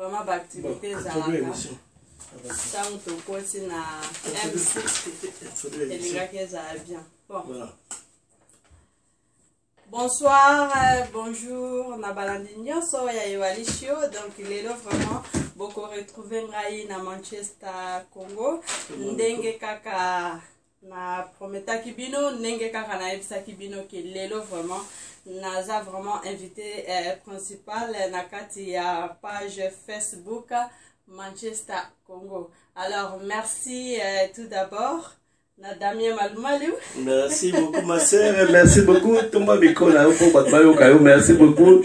vraiment d'activité zalaka tant to koti na M6 elingaki ezala bien. Bon. Voilà. Bonsoir, bonjour, Nabalandi Nyonso ya Ewalishio. Donc lelo vraiment beaucoup retrouvé ngai na Manchester Congo. Ndenge kaka na prometa kibino, ndenge kaka na ebisa kibino ki lelo vraiment naza vraiment invité principal na kati ya page Facebook Manchester Congo. Alors merci tout d'abord. Damien Malmalou. Merci beaucoup ma sœur, merci beaucoup Tomba Bikola, merci beaucoup.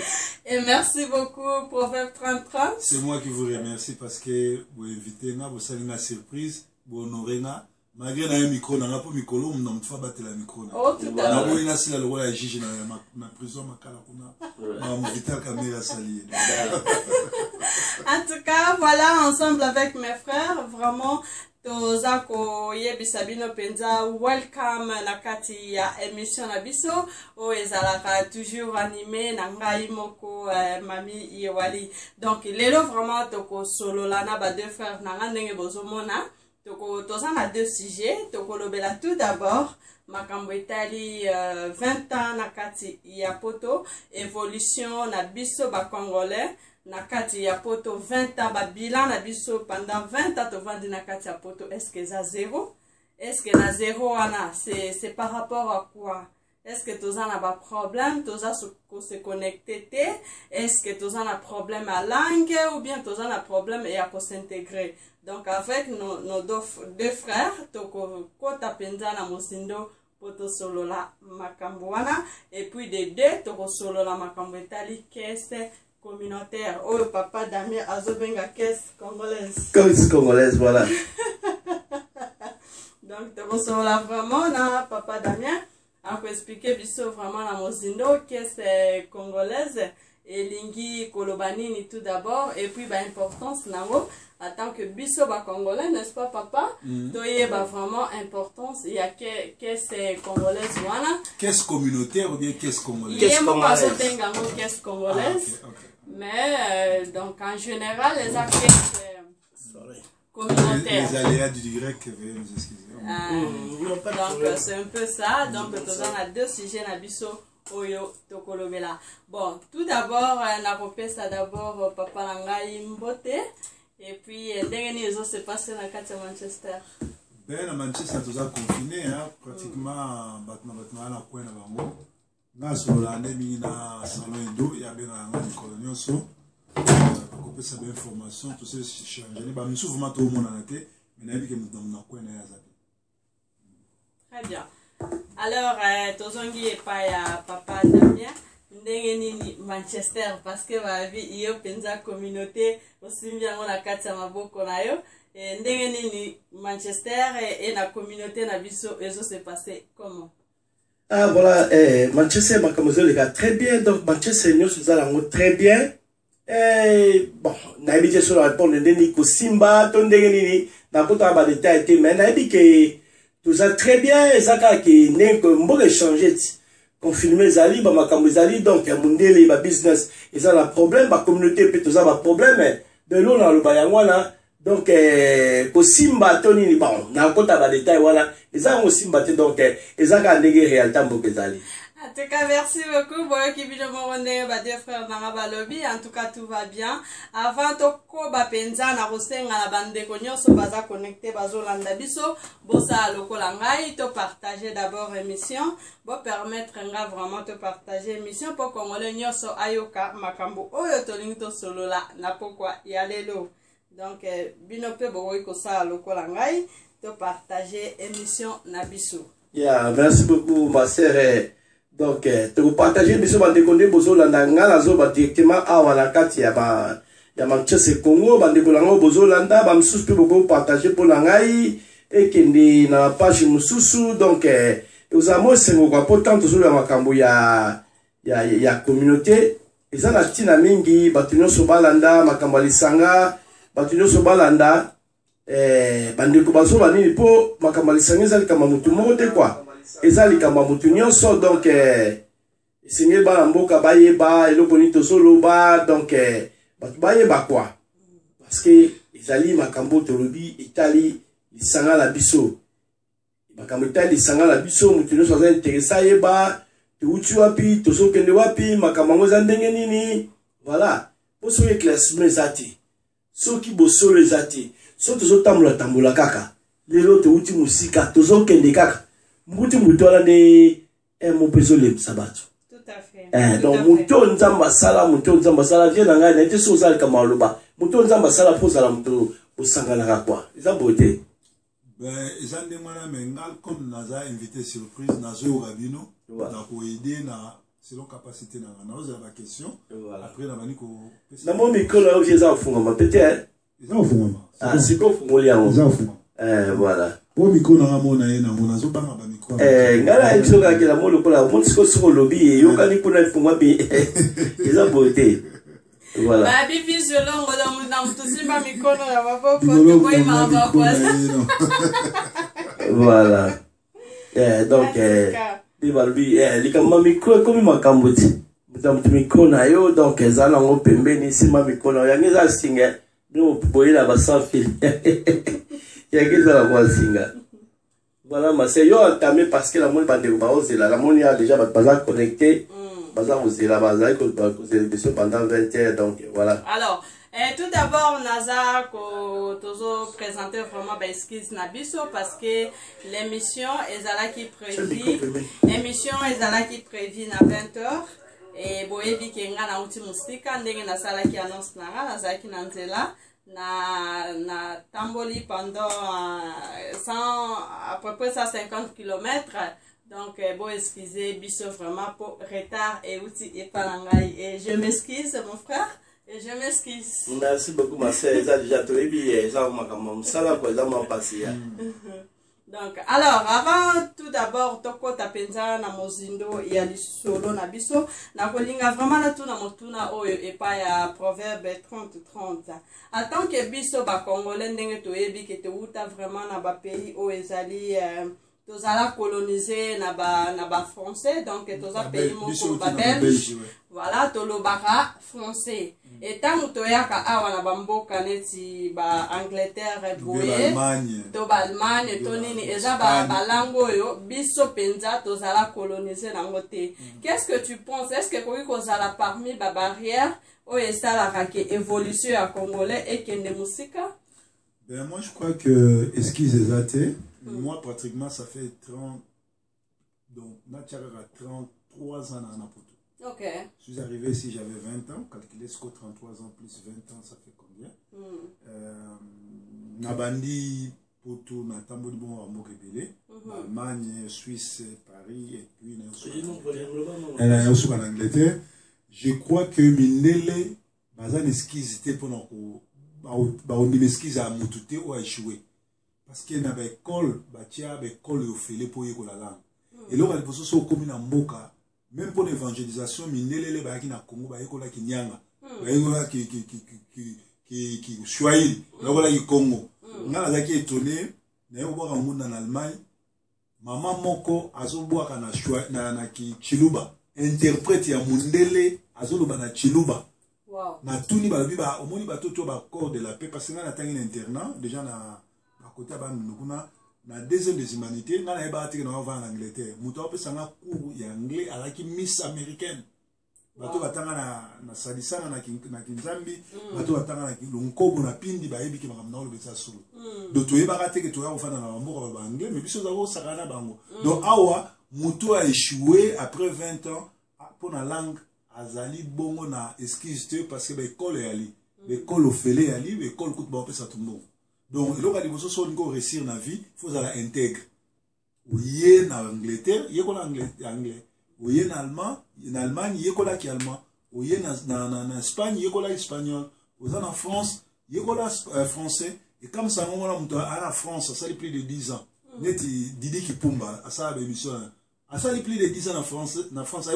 Et merci beaucoup Proverbe 3030. C'est moi qui vous remercie parce que vous invitez na, vous savez une surprise, vous honorez na. Malgré un micro, on n'a pas micro, on n'a pas battu la micro. Oh, tout à l'heure. On a aussi le rôle à juger dans ma prison, ma calacuna. On a invité la caméra saliée. En tout cas, voilà, ensemble avec mes frères, vraiment. Tozako yebisabino penza welcome na kati ya émission na biso o ezalaka toujours animé na ngai moko mami Yewali. Donc lelo vraiment toko solo lana ba deux frères na ndenge bozomona toko tozana deux sujets toko lobela tout d'abord makambo etali 20 ans na kati ya poto évolution na biso ba congolais na kati ya poto 20 ans ba bilan na biso pendant 20 ans to vandi na kati ya poto. Est-ce que ça zéro? Est-ce que na zéro ana c'est par rapport à quoi? Est-ce que tous en a pas problème tous a se connecter? Est-ce que tous en a problème à langue ou bien tous en a problème et à s'intégrer? Donc avec nos deux frères toko kota penza na mosindo poto solo la makambo wana et puis de deux toko solo la makambo etali kese communautaire. Oh, papa Damien Azobenga caisse congolaise. Caisse congolaise, voilà. Donc, tu reçois vraiment, na papa Damien, on peut expliquer biso vraiment la mozindo, caisse congolaise, et lingi kolobanini tout d'abord, et puis, bah, importance, nango, en tant que biso, bah, congolais, n'est-ce pas, papa? Doye, bah, vraiment, importance, il y a caisse congolaise, voilà. Caisse communautaire ou bien caisse congolaise? Caisse congolaise. Caisse congolaise. Okay. Mais donc en général les actes communautaires. Les aléas du direct veuillez nous excuser. Donc c'est un peu ça. Donc on a deux sujets na biso oyo tokolobela. Bon, tout d'abord na kopesa d'abord papa nangai mbote et puis ndenge ni zo se passer na kati Manchester. Ben à Manchester tous a confiné hein, pratiquement batna na coin na bango. Na solo la nemi na salon indo ya bien na colonial so ko pesa bien information tout ces changer ba misufu ma to mona na te mais na bi ke na ko na ya zabi. Très bien. Alors tozongi epa ya papa Damien ndenge nini Manchester parce que ba vi iyo penza communauté osimbi yango na kati ya maboko na yo ndenge nini Manchester et na communauté na biso ezo se passer comment? Ah voilà, Manchester Makamozo les gars très bien, donc Manchester nous sommes très bien. Bon, naibije sur la réponse de Nico Simba, ton dégéni, n'a pas de détails, mais naibije que tout ça très bien, et ça qui n'est que m'ont échangé, confirmé Zali, bah Makamozo Zali, donc il y a mon délai, bah business, et ça la problème, bah communauté peut tout ça bah problème, de l'eau dans le bayangwana. Donc, Simba, Tony, bon, n'a pas de détails, voilà. Ils ont aussi battu, donc, ils ont gagné réalité en Bokazali. En tout cas, merci beaucoup. Bon, qui vit le monde, bah, deux frères Naraba Lobby. En tout cas, tout va bien. Avant, toko, bah, penza, na rosenga, la bande de cognos, so, baza connecté, bazo, landa biso, bossa, loko, langai, to partager d'abord émission. Bon, permettre, nga, vraiment, te partager émission, pour qu'on le nyoso, ayoka, makambo, oyo, to linto, solo, la, na pourquoi, yalelo. Donc, binope boy ko sa lokola ngai to partager émission na biso. Yeah, merci beaucoup ma sœur. Donc, to partager émission bande konde bozo landa ngala zo ba directement awa na kati ya ba ya Manchester Congo bande ko lango bozo landa ba msusu pe boko partager pour ngai et kende na page msusu donc vous amo sengo kwa pourtant toujours ya makambo ya communauté eza na tina mingi batunyo so balanda makambo lisanga batunyo so balanda bandeko bazo banini po makambo lisanga ezali kama mutu moko te kwa ezali kama mutu nyonso donc singe bana mboka bayeba eloko ni tosoloba donc batu bayeba kwa parce que ezali makambo tolobi Italie lisanga la biso makambo Italie lisanga la biso mutu nyonso aza interesa yeba teuti wapi tozokende wapi makambo yango eza ndenge nini voilà po soki éclaircissement eza te soki bosolo eza te so tozotambola kaka lelo teuti mosika tozokende kaka mbuti mutu wana nde mope ezolebisa bato. Donc muto nzamba sala vie na ngai na ete so ozalika maloba muto nzamba sala po ozala muto osanganaka kwa eza beauté. Eza ndenge wana me ngai comme naza invité surprise nazoyoka bino na koede na selon capacité na nga naozala baquestion après na bani kopesa na mo mikolo oyo eza kofungama peut-être eza kofungama siko ofungoli yango eza kofungama voilà po mikolo nanga mona ye nango nazobanga bamikro ngala biso kakela mo lokola mo siko lobi eyokani kuna efungwa bi eza beauté. Voilà. Babi visuelongo na mtusimba mikono ya maboko tukoi maboko. Voilà. Donc Bibalbi likama micro comme makambuti. Mutamtu micro na yo donc ezala ngo pembeni sima mikono yangeza singa no boyela basafi. Yangeza la kwa singa. Voilà ma c'est yo entamé parce que la monde bande ba ozela la monde a déjà pas connecté. Pendant 20 heures, donc voilà. Alors, tout d'abord, Naza, tozo présenter vraiment Esquisse Nabiso parce que l'émission est là qui prévit. L'émission est là qui prévit à 20 heures. Et Boebi Kenga na uti musika, ndenge na sala qui annonce nara, Naza qui nanzela. Na tamboli pendant à peu près 150 km. Donc, bon, excusez, biso vraiment pour retard et outils et palangaï. Et je m'excuse, mon frère, et je m'excuse. Merci beaucoup, ma sœur. Ça déjà très bien. Ça m'a passé. Donc, alors, avant tout d'abord, toko tapenza na mozindo ya lisolo na biso, na kolinga vraiment na tuna motuna oyo epa ya proverbe 30-30. En tant que biso ba congolais ndenge toyebi ke te uta vraiment na ba pays o ezali tozala colonisé na ba français donc toza pays moko ba belge voilà tolobaka français et tant toyaka awa na bamboka neti ba Angleterre boye to ba Allemagne to nini eza ba lango yo biso penza tozala colonisé na ngote. Qu'est-ce que tu penses? Est-ce que koki kozala parmi ba barrières o esalaka ke évolution ya congolais et kende musika? Ben moi je crois que esquisse ezate. Moi, pratiquement, ça fait 30... Donc, Natcharara 33 ans à Napoto. Ok. Je suis arrivé ici, j'avais 20 ans. Calculez ce que 33 ans plus 20 ans, ça fait combien? Nabandi, Poto, Natambo, bon, à Mokebele. Allemagne, Suisse, Paris, et puis... en Angleterre. Je crois que Minele, Bazan esquisse, c'était pour nous... esquisse à Moutouté ou à échouer. Parce qu'il y a une école, il y a une école qui est pour la langue. Et là, il y a des personnes qui sont Mboka, même pour l'évangélisation, il y a des gens qui sont Congo, il y a des gens qui sont Swahili, il y a des gens qui sont Congo. Il y a des gens qui sont étonnés, il y a des gens qui sont en Allemagne, maman Moko, Azoboaka na Chiluba, interprète ya Mundele, Azoloba na Chiluba. Na Tuni Balabiba, au moins, il y a un corps de la paix, parce que là, il y a un internat, déjà, côté na deuxième des humanités na na ba tika na va en Angleterre muto pe sanga cours ya anglais ala ki miss américaine bato batanga na sadisana na kinzambi bato batanga na lonkobo na pindi ba yebi ki makamna lo betsa sulu do to yeba ka teke to ya ofana na mboka ba anglais mais biso za ko sakana bango donc awa muto a échoué après 20 ans pour la langue azali bongo na esquisse parce que ba école yali l'école ofele yali l'école coûte ba pe sa tumbo. Donc, il y a des choses qui sont réussir dans la vie, il faut l'intégrer. Oui, en Angleterre, il y a anglais. Oui, en Allemagne, il y a allemand. Oui, en Espagne, il y a espagnol. Oui, en France, il y a français. Et comme ça, on a en France, ça fait plus de 10 ans. Net Didi Kipumba, ça a émission. Ça fait plus de 10 ans en France, ça a français.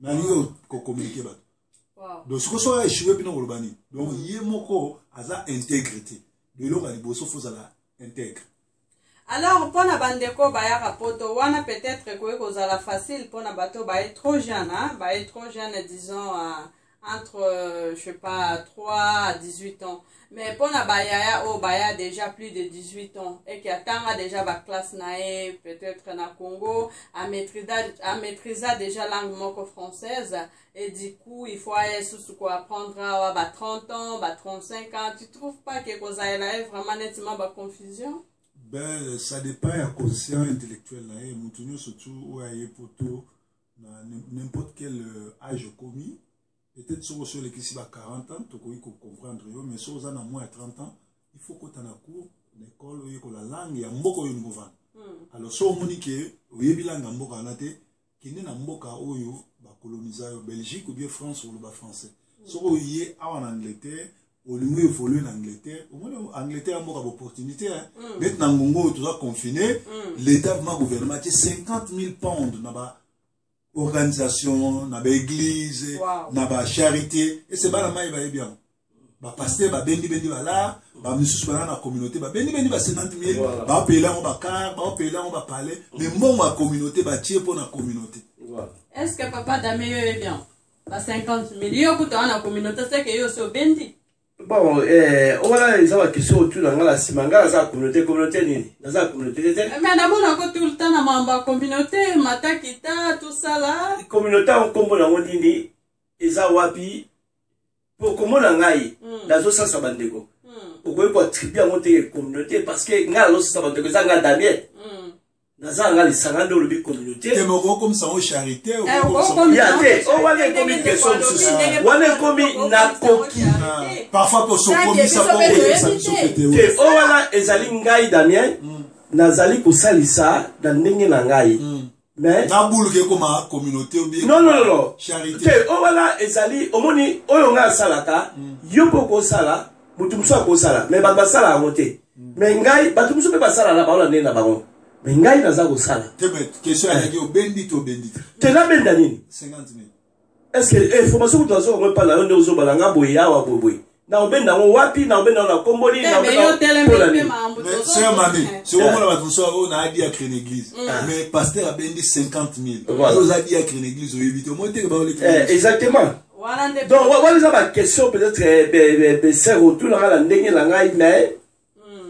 Mais il y a communiquer. Donc, ce que soit échoué, puis non, donc, il y a une intégrité. De l'eau, il faut intègre. Alors, pour la bandeko, baya rapoto, wana peut-être que vous avez facile pour la bateau, baya trop jeune, hein, baya trop jeune, disons, entre, je sais pas, 3 à 18 ans. Mais pour la Bayaya, oh, Baya déjà plus de 18 ans. Et qui attend déjà la classe nae, peut-être na Congo, à maîtriser déjà la langue moko française. Et du coup, il faut aller sous quoi apprendre à 30 ans, 35 ans. Tu trouves pas que vous avez vraiment nettement de confusion? Ben, ça dépend de la conscience intellectuelle. Nous surtout où n'importe quel âge commis. Peut-être sur les qui sont à 40 ans, tu peux comprendre, mais sur les moins de 30 ans, il faut que tu aies un cours, l'école, la langue, il y a beaucoup de choses. Alors, si on dit que il y a une langue qui est colonisée en Belgique ou bien France ou le français. Si on est en Angleterre, on a évolué en Angleterre, l'Angleterre a beaucoup d'opportunités. Maintenant, on est confiné, l'État, le gouvernement, a 50 000 pounds. Organisation, na ba église, na ba charité, et c'est pas la maille va bien. Ba pasteur, ba bendi ba là, ba monsieur ba na communauté, ba bendi ba 50 000, ba payer là on ba car, ba payer là on ba parler, mais bon ma communauté ba tirer pour la communauté. Est-ce que papa Damé est bien? Ba 50 000, yo kuta na communauté c'est que yo so bendi. Bon, voilà, ils ont la question autour de la simanga, la communauté nini, la communauté. Mais d'abord, on a tout le temps dans la communauté, matakita, tout ça là. Communauté, on comprend la nini, ils ont wapi, pour comment on a eu, la zone ça bandeko. Pour qu'on triper à monter communauté, parce que n'a l'autre ça bandeko, ça n'a d'amiette. Naza nga lisanga ndo lobi communauté. Te moko comme ça en charité ou comme ça. Oh wane komi question souci. Wane komi na koki. Parfois pour son komi ça peut. Oh wana ezali ngai Damien. Nazali ko salisa na ndenge na ngai. Mais na boule ke comme communauté ou bien. Non. Charité. Oh wana ezali omoni oyo nga salaka. Yo poko sala, mutumso ko sala. Mais ba sala ngote. Mais ngai batumso pe ba sala la ba ona ndena bango. Mais ngai naza ko sala. Question à la bendi to bendi. Te na benda nini? 50 000. Est-ce que information que tu as on parle on ozo balanga boya wa boboy. Na obenda ngo wapi na obenda na komboni na obenda. C'est un mami. C'est au moment là tout ça on a dit à créer une église. Mais pasteur a bendi 50 000. On a dit à créer une église au éviter au moins te ba l'église. Exactement. Donc voilà ça ma question peut-être c'est retour la ndenge la ngai mais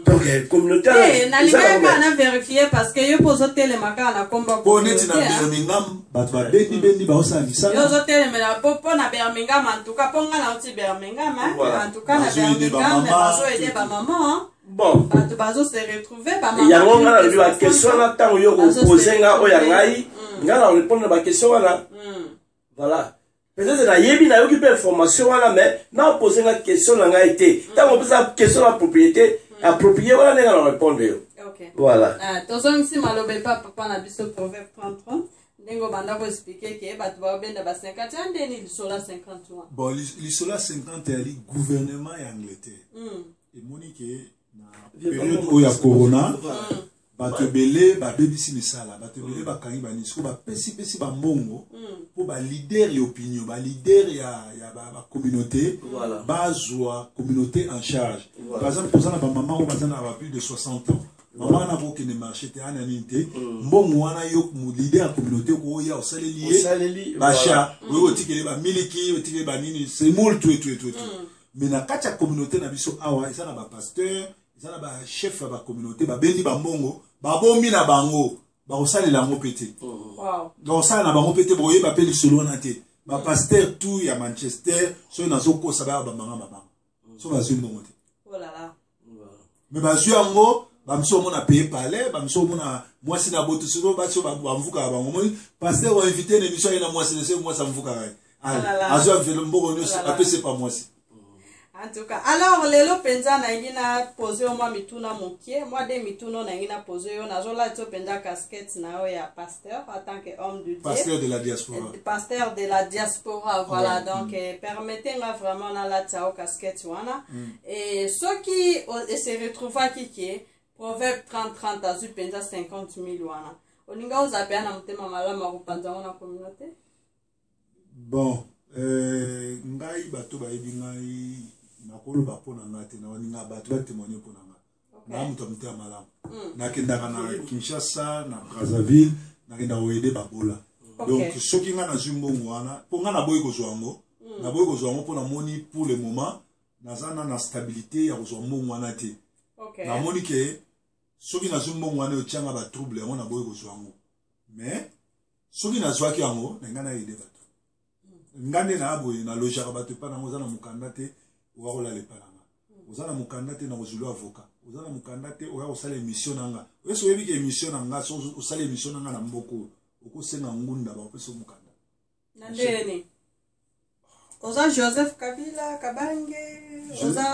donc communauté na libanga na vérifier parce que yo pozo tele makala komba ko neti na Birmingham bato ba bendi ba osalisa yo zo tele mais la popo na Birmingham en tout cas ponga na uti Birmingham en tout cas na Birmingham mais bazo aider ba maman bon bato bazo se retrouver ba maman ya ngonga na ba question na tango yo ko poser nga oya ngai ngala répondre ba question wana voilà. Peut-être na yebi na yoki pe information wana mais na poser nga question na ngai te tango poser question la propriété approprié, voilà, les gens répondent. Ok. Voilà. Attention, si malobe pas papa na biso proverbe 30. Dengo banda ko expliquer que batu ba benda ba 50 ans deni lisola 51. Bon, lisola 50 est le gouvernement en Angleterre. Et monique na période où il y a corona, batu belé ba bebisi misala, batu belé ba kangi ba nisko ba pesi ba mbongo pour ba leader et opinion, ba leader ya ba communauté, ba zoa communauté en charge. Par exemple, pour ça na ba maman ou bazana ba plus de 60 ans. Maman na ko kene marché te ana ninte, mbongo wana yo leader communauté ko ya osaleli ba cha, wo tikele ba miliki, wo tikele ba nini, c'est moule tout. Mais na kacha communauté na biso awa, isa na ba pasteur, isa na ba chef ba communauté, ba bendi ba mbongo, ba bombi na bango. Ba osali la ngopete. Wow. Donc ça na bango pété boye ba peli solo na te. Ba pasteur tout ya Manchester, so na zoko saba ba manga mama. So ba zulu ngote. Oh là là. Mais ba zu yango, ba mso mona payer palais, ba mso mona mwasi na boto solo ba so ba mvuka ba bango. Pasteur wa invité ne biso ina mwasi ne se mwasi mvuka kai. Azo avelo mboko nyoso apese pa mwasi. En tout cas, alors lelo penza na ngina poser au moins mituna mokie, moi des mituno na ngina poser yo na zola to penza casquette na o ya pasteur en tant que homme de Dieu. Pasteur de la diaspora. Pasteur de la diaspora, voilà. Donc permettez-moi vraiment na la tao casquette wana. Et ceux qui se retrouvent qui proverbe 30 azu penza 50 000 wana. Olinga uzapea na mtema malama kupanza wana communauté. Bon, ngai bato ba ebi ngai nakolo ba pona ngate na waninga bato ba témoigner pona nga. Na muto mtia malamu. Nakendaka na Kinshasa, na Brazzaville, nakenda oede babola. Donc soki nga na zumbongo wana, po nga na boy ko zwango, na boy kozwa ngo pona moni pour le moment nazana na stabilité ya kozwa mbongo wana te na moni ke soki nazwi mbongo wana otianga ba trouble yango na boy kozwa ngo mais soki nazwaki yango na ngana yede bato ngande na aboye na lojaka bato pa nango za na mukanda te owa kolala epa nanga oza na mukanda te na kozulu avocat oza na mukanda te oya kosala émission nanga oyeso oyebi ke émission nanga so osala émission nanga na mboko okosenga ngunda bakopesa mukanda nandeni oza Joseph Kabila Kabange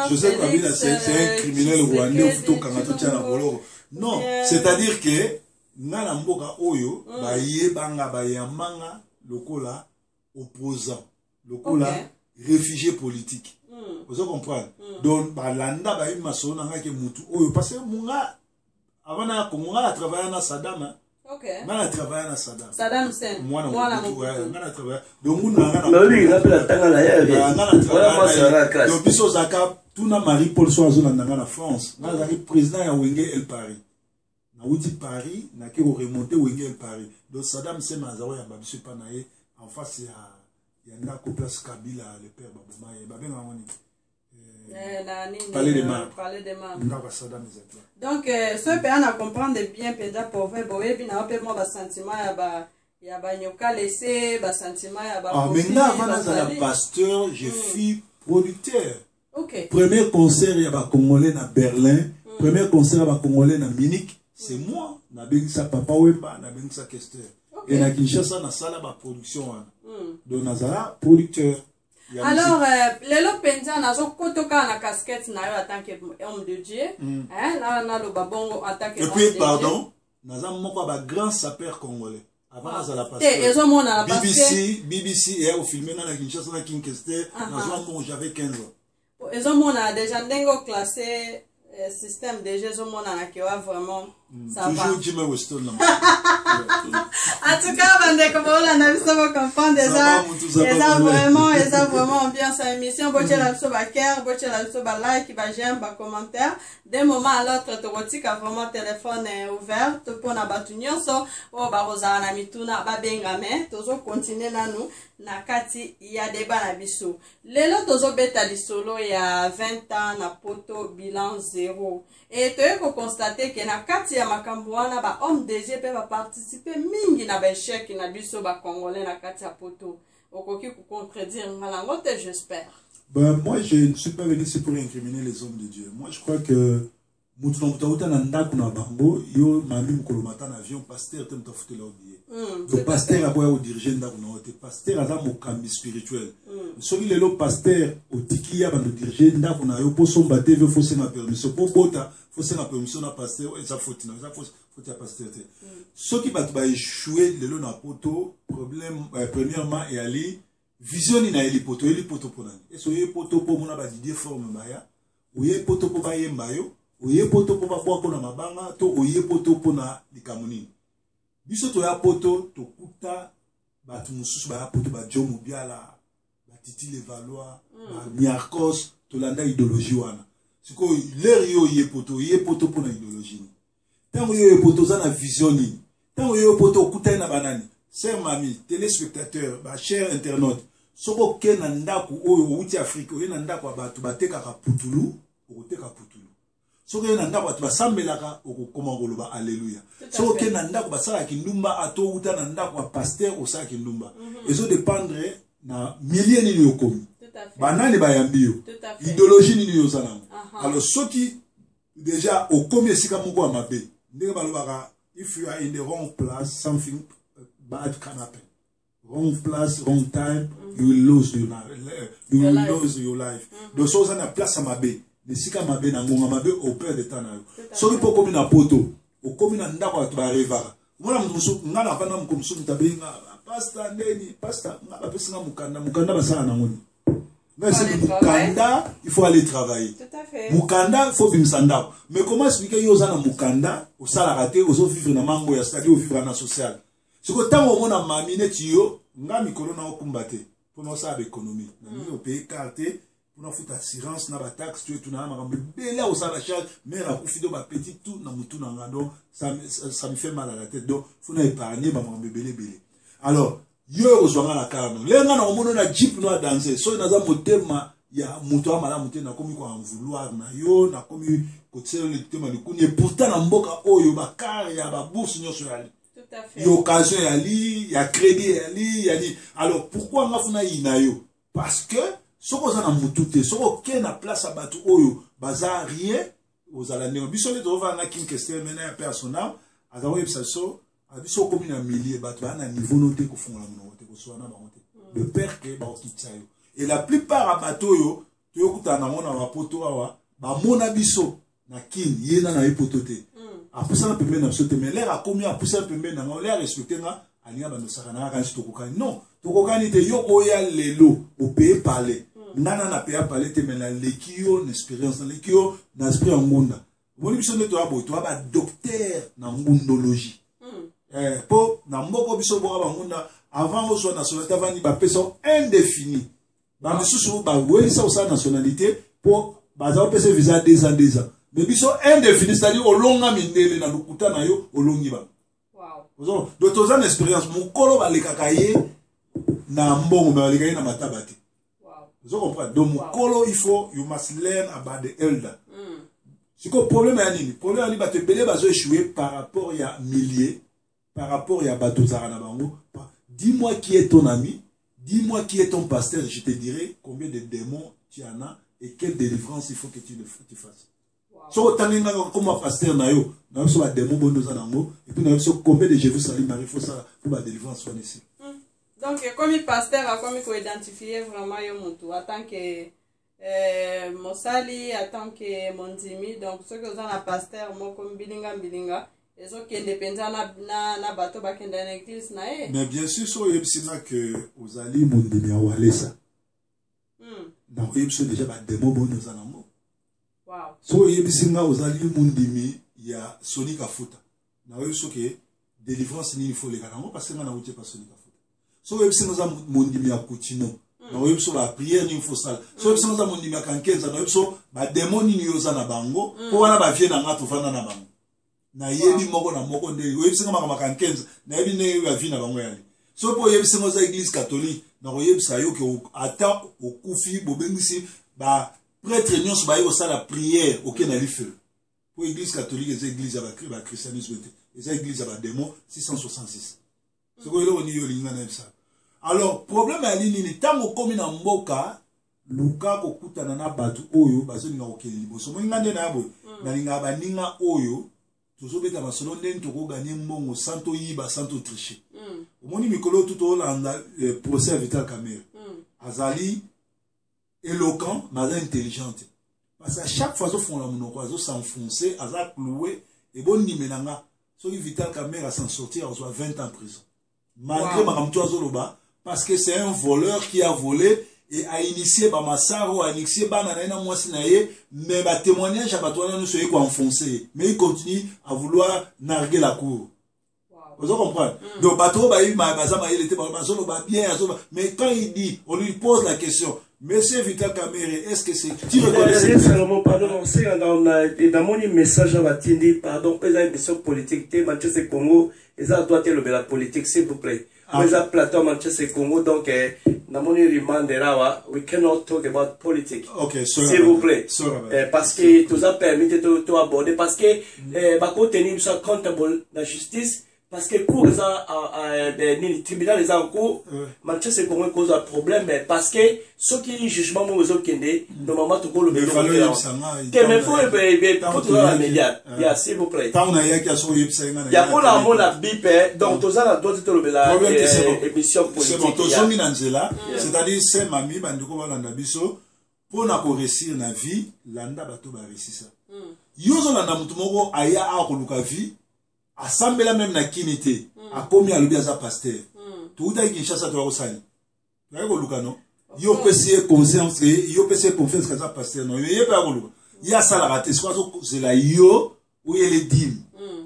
Joseph Kabila c'est un criminel rwandais futo kanga to tshana boloko non c'est-à-dire que ngana mboka oyo baye banga bayamanga lokola opposant lokola réfugié politique vous comprenez donc balanda ba masolo nanga ke mutu oyo parce que munga avana ko munga travailler na Saddam ngana travailler na Saddam Hussein mwana ngana travailler donc munga ngana lobi ngapela tanga la yeye wala masara classe donc biso zaka tuna Marie Paul Soazo na France ngana zaki président ya Wenge El Paris na uti Paris na ke remonter Wenge El Paris donc Saddam Hussein mazaro ya babiso pa na ye en face ya ndako place Kabila le père baboma ye babenga ngoni Palais des Mars. Donc, ce pays a comprendre bien penda pour faire boye bina ope mo ba sentiment ya ba nyoka laisser ba sentiment ya ba ah maintenant avant la pasteur je suis producteur. OK. Premier concert ya ba congolais na Berlin, premier concert ya ba congolais na Munich, c'est moi na bengisa papa Wemba na bengisa Kester. Et na Kinshasa na sala ba production wana. Donc nazala producteur. Alors, lelo penza nazo kotoka na casquette na yo en tant qu'homme de Dieu, hein, na lo babongo en tant que et puis pardon, naza moko ba grand sapeur congolais. Avant nazala pasteur. BBC et au filmé na Kinshasa na Kinkester, nazo moko j'avais 15 ans. Ezo mona déjà ndengo classé système déjà ezo mona na kewa vraiment ça va. Toujours Jimmy Weston là. En tout cas, bandeko bola na biso bo comprendre déjà eza vraiment ambiance à émission boche la biso ba cœur boche la biso ba like ba j'aime ba commentaire d'un moment à l'autre to botika vraiment téléphone ouvert to pona batu nyonso o ba roza na mituna ba bengame tozo continuer nanu na kati ya débat na biso lelo tozo beta lisolo ya 20 ans na poto bilan 0 et tu ko constater que na kati ya makambo wana ba homme DG pe ba participer mingi na ba échec na biso ba congolais na kati ya poto okoki ko contredire malango te j'espère. Ben moi je ne suis pas venu ici pour incriminer les hommes de Dieu. Moi je crois que mutu na mutauta na ndako na bango yo mami mkolomata na avion pasteur te mutafuta la oublier. Le pasteur aboya au diriger ndako na ote pasteur aza mokambi spirituel. Soki lelo pasteur otiki ya bando diriger ndako na yo po somba te veut faut na permission po bota faut na permission na pasteur et ça faut ya pasteur te. Soki bat ba échouer lelo na poto problème premièrement et ali vision na eli poto ponani. Et so ye poto po mona ba Didier forme baya oye poto po ba yemba yo oye poto po ba kwa na mabanga to oye poto po na likamuni. Biso to ya poto to kuta batu mususu ba poto ba Jomo Biala ba Titi Levallois ba Niarkos to landa idéologie wana. Siko l'air yo ye poto po na idéologie. Tango yo poto za na vision ni. Tango yo poto kuta na banani. Sœur mami, téléspectateur, ba cher internaute, soko ke na ndako oyo uti Afrique, oyo na ndako batu bateka ka putulu, okoteka putulu. Soko ke na ndako batu basambelaka okokoma koloba alléluia. Soko ke na ndako basala kindumba ato uta na ndako ba pasteur osala kindumba. Ezo dépendre na milliers ni yokomi. Banani bayambi yo. Idéologie ni yo sana. Alors soki déjà okomi esika moko amabe. Ndenge balobaka if you are in the wrong place something bad can happen. Wrong place, wrong time, you will lose your life. You will lose your life. Donc, so ça na place à mabe. Ne sika mabe na ngonga mabe au père de tanayo. So il peut comme na poto, au comme na ndako tu ba reva. Mwana mtusu ngana bana mkomsu mtabenga pasta ndeni, pasta ngaba pesa mukanda basala na ngoni. Mais c'est mukanda, il faut aller travailler. Tout à fait. Mukanda, il faut bimsanda. Mais comment expliquer yo za na mukanda, au sala raté, au so vivre na mango ya c'est-à-dire au vivre na social. Ce que tant au monde a maminé tio, nga mikolo na okumbate pour nous ça économie. Na au pays carte pour nous faire assurance na ba taxe tu tout na makambe bela au ça la charge mais la kufido ba petit tout na mutu na ngando ça me fait mal à la tête donc faut na épargner ba makambe belé. Alors yo ozwanga na karno lenga na omono na jeep no danser so naza motema ya muto amala mute na komi ko en vouloir na yo na komi ko tselo le tema de kuni pourtant na mboka oyo bakar ya ba bourse nyonso yali tout à fait y occasion yali ya crédit yali alors pourquoi ngafuna ina yo parce que soko za na mutu te soko ke na place abatu oyo baza rien ozala ne biso le to va na kin question mena ya personnel azawo ebsaso abiso komi na millier bato bana niveau noté ko fongola mono te ko soana ba monté de père que ba okitsa yo et la plupart à bateau yo to kuta na mona ba poto awa ba mona biso na kin yena na epoto te apusa na pembe na biso te mais l'air a komi apusa pembe na ngo l'air respecter nga alinga ba no sakana ka nsi to kokani non to kokani te yo oya lelo o payer parler nana na payer parler te mais la lekio une expérience na lekio na esprit en ngunda moni biso ne to abo to ba docteur na ngundologie po na mboko biso boka bangunda avant ozo nationalité avant ni ba peso indéfini ba misusu ba welisa osa nationalité po baza pesa visa 2 ans mais biso indéfini c'est-à-dire olonga mindele na lukuta na yo olongi ba wow donc toza na expérience mukolo balekaka ye na mbongo ba baleka ye na matabati wow vous comprenez donc mukolo il faut you must learn about the elder c'est quoi problème ya nini problème ali ba te belé bazo échouer par rapport ya milliers par rapport à Bato Zaranabango, dis-moi qui est ton ami, dis-moi qui est ton pasteur, je te dirai combien de démons tu en as et quelle délivrance il faut que tu fasses. So, tanina comme un pasteur nayo, na so ba démon bono zanango, et puis na so combien de Jésus salut Marie faut ça pour la délivrance soit ici. Donc comme pasteur, comme il faut identifier vraiment yo muntu, en tant que Mosali, en tant que Monzimi, donc ce que vous avez un pasteur, moi comme bilinga. Mais bien sûr, so yebsina que aux alliés mondemi awalesa. Donc yebso déjà ba demo bono zanango. Wow. So yebsina aux alliés mondemi ya Sonic Afuta. Na yebso que délivrance ni il faut les kanango parce que na wuti pas Sonic Afuta. So yebsina za mondemi ya Coutinho. Na yebso ba prière ni il faut ça. So yebsina za mondemi ya Kankenza na yebso ba démoni ni yoza na bango. Ko wana ba vie na ngatu fana na bango. Na yebi moko na moko ndeli oyebisinga makamaka nkenza na yebi ne ya vie na bango yali so po oyebisinga za église catholique na oyebisa yo ke ata okufi bobengisi ba prêtre nyonso ba yo sala prière oke na life po église catholique eza église ba christianisme te eza église ba démon 666 so ko elo ni yo linga na ça alors problème ya nini ni tango komi na mboka luka ko kutana na batu oyo bazolinga kokeli liboso mo ngande na boy na linga baninga oyo tozobeta basolo ndeni tokoganye mbongo santo yiba santo tricher omoni mikolo tuto olanda procès ya Vital Kamerhe azali éloquent mais aza intelligente parce que chaque fois azofongola monoko azosenfoncer aza cloué ebondimela nga soki Vital Kamerhe s'en sortir azwa 20 ans en prison malgré makambo to azoloba parce que c'est un voleur qui a volé et a initié Bamasaro, a initié Banana Moisinaye, mais ba témoignage à Batouana nous soit enfoncé. Mais il continue à vouloir narguer la cour. Vous comprenez? Donc, Bateau, il était bien, mais quand il dit, on lui pose la question, Monsieur Vital Kamerhe, est-ce que c'est. Tu reconnais seulement, pardon, c'est dans mon message à Batindi, pardon, président une mission politique, Manchester Congo, et ça doit être la politique, s'il vous plaît. Président plateau Manchester Congo, donc, dans mon reminder, we cannot talk about politics. Okay, s'il vous plaît. Parce que tout ça permet de aborder, parce que, Bako tenir ça accountable la justice. Parce que cours les tribunaux les en cours Manchester Congo cause un problème parce que ceux qui jugement moi aux kende normalement tout le mais faut tout la média ya s'il vous plaît ya pour la mon la bip donc tout ça doit être le émission politique c'est bon to mi nanzela c'est-à-dire c'est mami bandiko balanda biso pour na ko réussir na vie landa bato ba réussir ça yozo landa mutu moko aya a ko luka vie assemblée même na kinité a komi alobi aza pasteur tout a Kinshasa to osali na ko luka no yo pese conscience yo pese confiance kaza pasteur no yo pa ko luka ya sala raté soit c'est la yo ou il est dim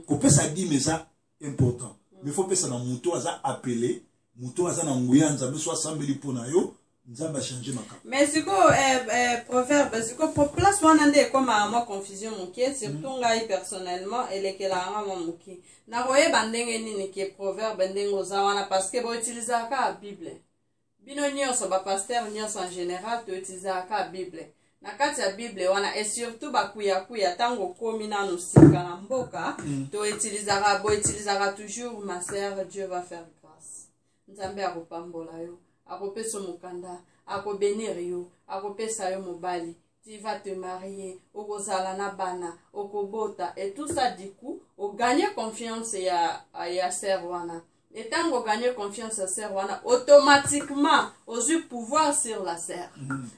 ko pesa dim ça important mais faut pesa na muto aza appelé muto aza na nguyanza mais soit assemblée pona yo nzamba changer makam. Mais c'est quoi proverbe, c'est quoi pour place on a des comme moi confusion moké surtout ngai personnellement et les que la ngama moké. Na roye bandenge nini ke proverbe ndengo zawana parce que bo utiliser ka Bible. Bino nyonso ba pasteur nyonso en général to utiliser ka Bible. Na kati ya Bible wana et surtout ba kuya tango komi na nosika na mboka to utilisera toujours ma sœur, Dieu va faire grâce. Nzambe akopambola yo. Akopesa mukanda, akobénir yo, akopesa yo mobali, tu vas te marier, okozala na bana, okobota, et tout ça du coup, o gagner confiance ya sœur wana. Et tant qu'on gagne confiance à sœur wana, automatiquement, aux yeux pouvoir sur la sœur.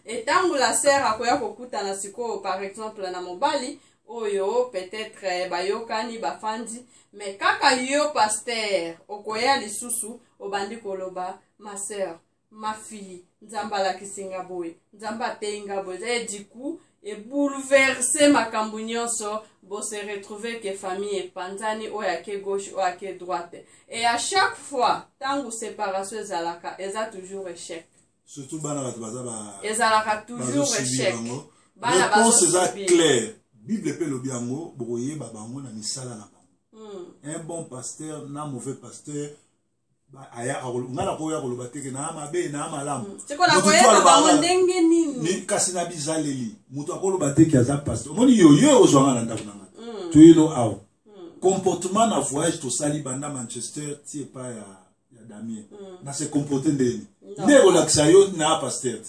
Et tant que la sœur akoya kokuta na siko, par exemple na mobali, oyo peut-être bayokani bafandi, mais kaka yo pasteur, okoya lisusu, obandi koloba, ma sœur, ma fille, nzamba la kisinga boy, nzamba tenga boy, et du coup, et bouleverser ma cambunyonso, bo se retrouver que famille est panzani, ou à que gauche, ou à que droite. Et à chaque fois, tant que séparation ezalaka, eza toujours échec. Surtout bana batbaza ba. Ezalaka toujours échec. Réponse est claire. Bible peut le biango, broyer babango na misala na bango. Un bon pasteur, na mauvais pasteur. Aya ngala ko ya ko lobateke na mabe na malamu tiko la koyeba ba ndenge nini ni kasi na bizaleli mutu akolo bateke aza pasteur moni yo ozwanga na ndako nanga tu yino aw comportement na voyage to sali banda Manchester tie pa ya Damien na se comporter ndeni ne relaxa yo na pasteur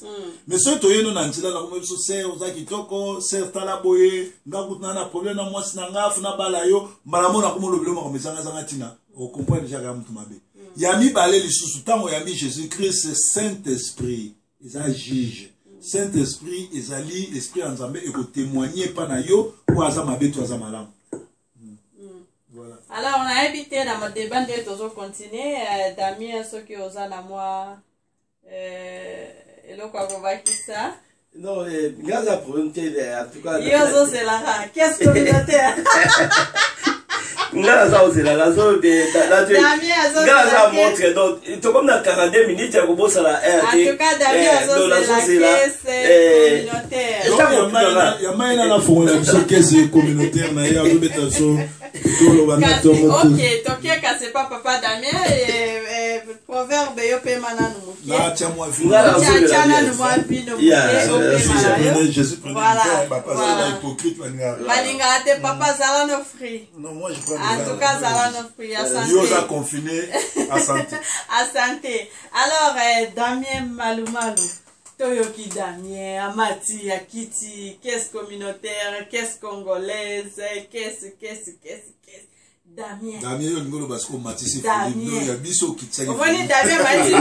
mais so to yino na ntila la ko so se ozaki toko se tala boye ngakutana na problème na mwasi na ngafu na bala yo malamona ko mo lobelo ma ko mesanga zanga tina o comprendre déjà ga mutu mabe Yami balé lisusu tango yami Jésus-Christ c'est Saint-Esprit ils a juge Saint-Esprit ils ali esprit nzambe et ko témoigner pa na yo ou azama beto azama malam. Voilà. Alors on a évité dans mon débat de toujours continuer Damien ce qui osa na moi et le quoi va qui ça non grâce à problème en tout cas yo c'est la qu'est-ce communautaire Nga za ozela la zo de nga za montre donc to comme na 42 minutes ya kobosa la RD en tout cas Damien la communautaire ya maina na fongola biso kese communautaire na ya lobeta so to lo bana to OK tokia ka c'est pas papa Damien et proverbe yo pe mananu mukie na tia moi vi na no moi vi no mukie Jésus voilà papa ça hypocrite balinga te papa zala no free non moi je prends en tout cas zala no free à santé yo za confiné à santé à santé alors Damien Malumalu Toyoki Damien Amati Akiti caisse communautaire caisse congolaise caisse Damien yo ngolo basko matisi fili ya biso kitsaki Ovoni Damien Mati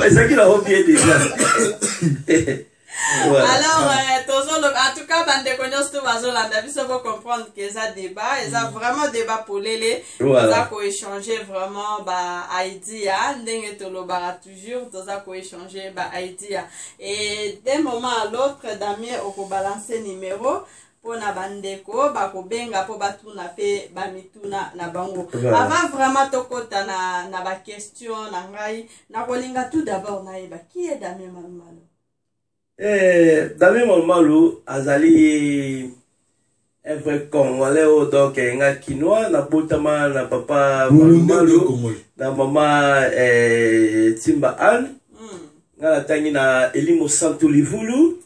Ezaki la hobie déjà. Alors en tout cas bande connaissent tout bazolanda biso pour comprendre que ça débat et ça vraiment débat pour les ça ko échanger vraiment ba idea ndenge to lobara toujours to ça ko échanger ba idea et d'un moment à l'autre Damien oko balancer numéro pona bandeko bakobenga po batuna pe bamituna na bango avant vraiment tokota na ba question na ngai na kolinga tout d'abord na yeba qui est Damien Malumalu. Damien Malumalu azali un vrai Congolais donc nga kinois na botama na papa Malumalu na mama Timba Anne nga natangi na Elimo Santo Livulu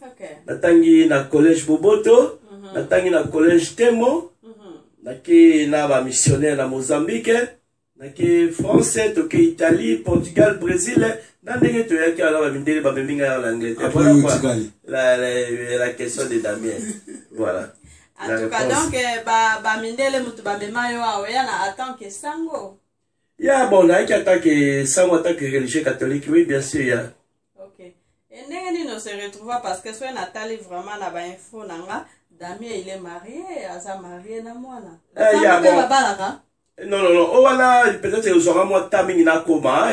natangi na collège Boboto natangi na collège Temo naki na ba missionnaire na Mozambique naki français toke Italie Portugal Brésil na ndenge to yaki ala ba mindele ba bembinga ya l'Angleterre la question de Damien voilà en tout cas donc ba mindele mutu ba memayo awe na attend que sango ya bon na ki attaque sango attaque religieux catholique oui bien sûr ya OK et ndenge ni no se retrouva parce que soit Nathalie vraiment na ba info nanga Damien il est marié, asa marié na mwana. Ya bon. Non, oh voilà, peut-être que j'aurai moi taming na koma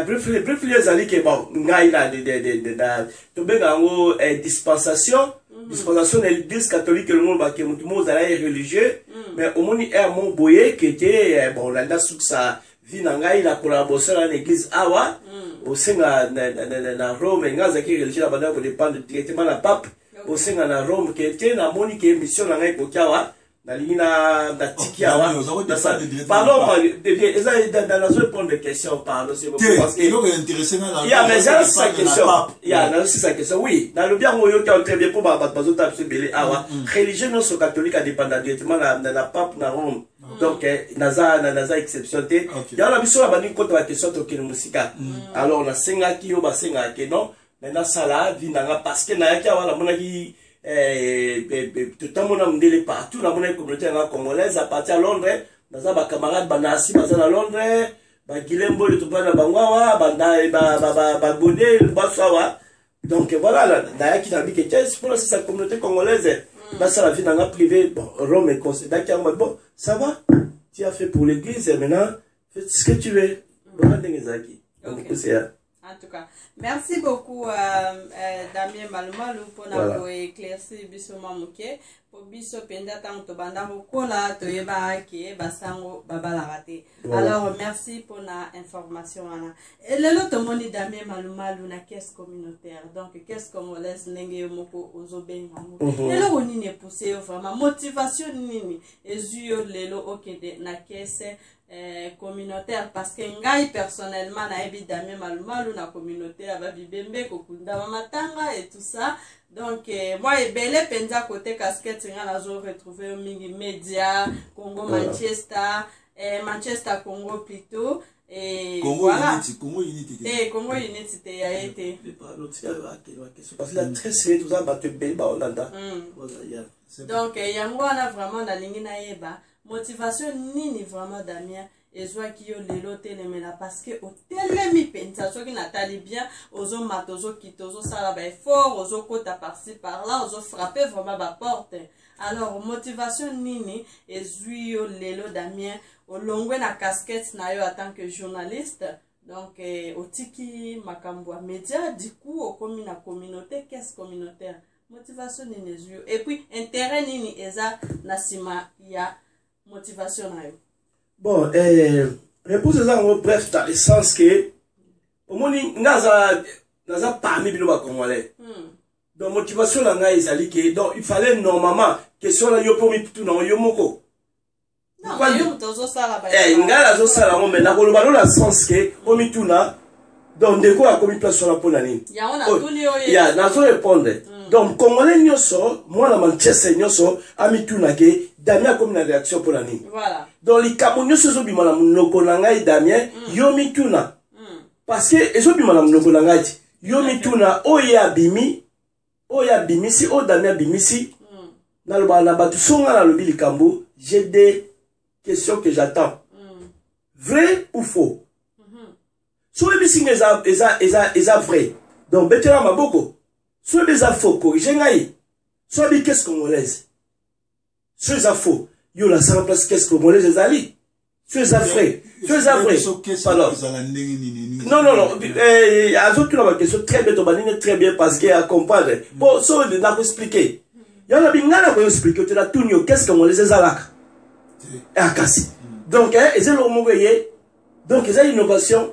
briefly ezali ke bon ngai na de to benga ngo dispensation de l'église catholique le monde ba ke mutu mo zala religieux mais au moni mon boye qui était bon là sous sa vi na ngai na collaboration na l'église awa au senga na Rome ngaza ki religion na banda ko dépendre directement na pape au senga na Rome qui était na moni que mission na ngai ko kiawa na lina na tikiawa pardon dans la zone prendre des questions pardon c'est parce que il est intéressé na il y a mais ça question il y a na c'est ça question oui dans le bien moyo qui a très bien pour bazo tape belé awa religion non so catholique a dépendre directement na pape na Rome donc naza exception te ya na biso ba ni ko ta question to ke musika alors na senga ki yo ba senga ke non na sala vinanga parce que na yaki wala mona ki tout le monde a mdele partout na mona communauté na congolaise à partir à Londres naza ba camarade banasi baza na Londres ba Gilembo de tupana bangwawa ba Bodé ba sawa donc voilà na yaki na bike c'est pour sa communauté congolaise bah ça la vie dans la privée bon Rome est considéré bon ça va tu as fait pour l'église et maintenant fais ce que tu veux voilà des zaki donc c'est en tout cas merci beaucoup Damien Malumalu pour nous éclaircir biso mamuke pour biso penda tant to banda kola to yeba ke basango babala raté alors merci pour la information ana et le lot moni Damien Malumalu na caisse communautaire donc caisse congolaise ndenge moko ozobenga et le oni ne pousser vraiment motivation nini ezuyo lelo okende na caisse communautaire parce que ngai personnellement na ebi Damien Malumalu na communauté aba bibembe kokunda matanga et tout ça donc moi ebele penza côté casquette nga nazo retrouver mingi média Congo Manchester Manchester Congo plutôt et Congo voilà Congo Unity Congo Unity ya été parce que la très sérieux tout ça ba te bel ba Hollanda donc yango wana vraiment na lingi na yeba motivation nini vraiment Damien ezwa ki yo lelo telemela parce que au telemi pensa soki natali bien ozo matozo kitozo sala ba effort ozo kota par-ci par-là ozo frapper vraiment ba porte alors motivation nini ezwi yo lelo Damien olongwe na casquette na yo en tant que journaliste donc otiki makambo ya média du coup okomi na communauté qu'est-ce communautaire motivation nini ezwi yo et puis intérêt nini eza na sima ya motivation na yo bon réponse ça en bref dans le sens que au moins naza parmi bino ba congolais donc motivation la nga ezali que donc il fallait normalement question la yo pomi tout na yo moko non yo tozo sala ba ngala zo sala mo mais na koloba lo la sens que pomi tout na donc de quoi comme place sur la pona nini ya on a tout li oye ya nazo répondre donc congolais nyoso moi na Manchester nyoso ami tout na ke Damien comme une réaction pour la nuit. Voilà. Donc les Camerounais se sont dit madame Nokolanga Damien yomi tuna. Parce que ils ont dit madame Nokolanga yomi tuna oya bimi si o Damien bimi si na le bala batu songa na le bilikambo j'ai des questions que j'attends. Vrai ou faux? So ebi singa eza vrai. Donc betela maboko. So ebi eza faux corriger ngai. So ebi qu'est-ce congolaise? Ce est faux. Yo la sans place qu'est-ce que moi les ali. Ce est vrai. Ce est vrai. Pardon. Non. Azotu la question très bien tobanine très bien parce que à comprendre. Bon, ça on a expliquer. Ya la bingana ko expliquer tu la tunyo qu'est-ce que moi les alaka. Akasi. Donc ezelo mogoye. Donc ils ont innovation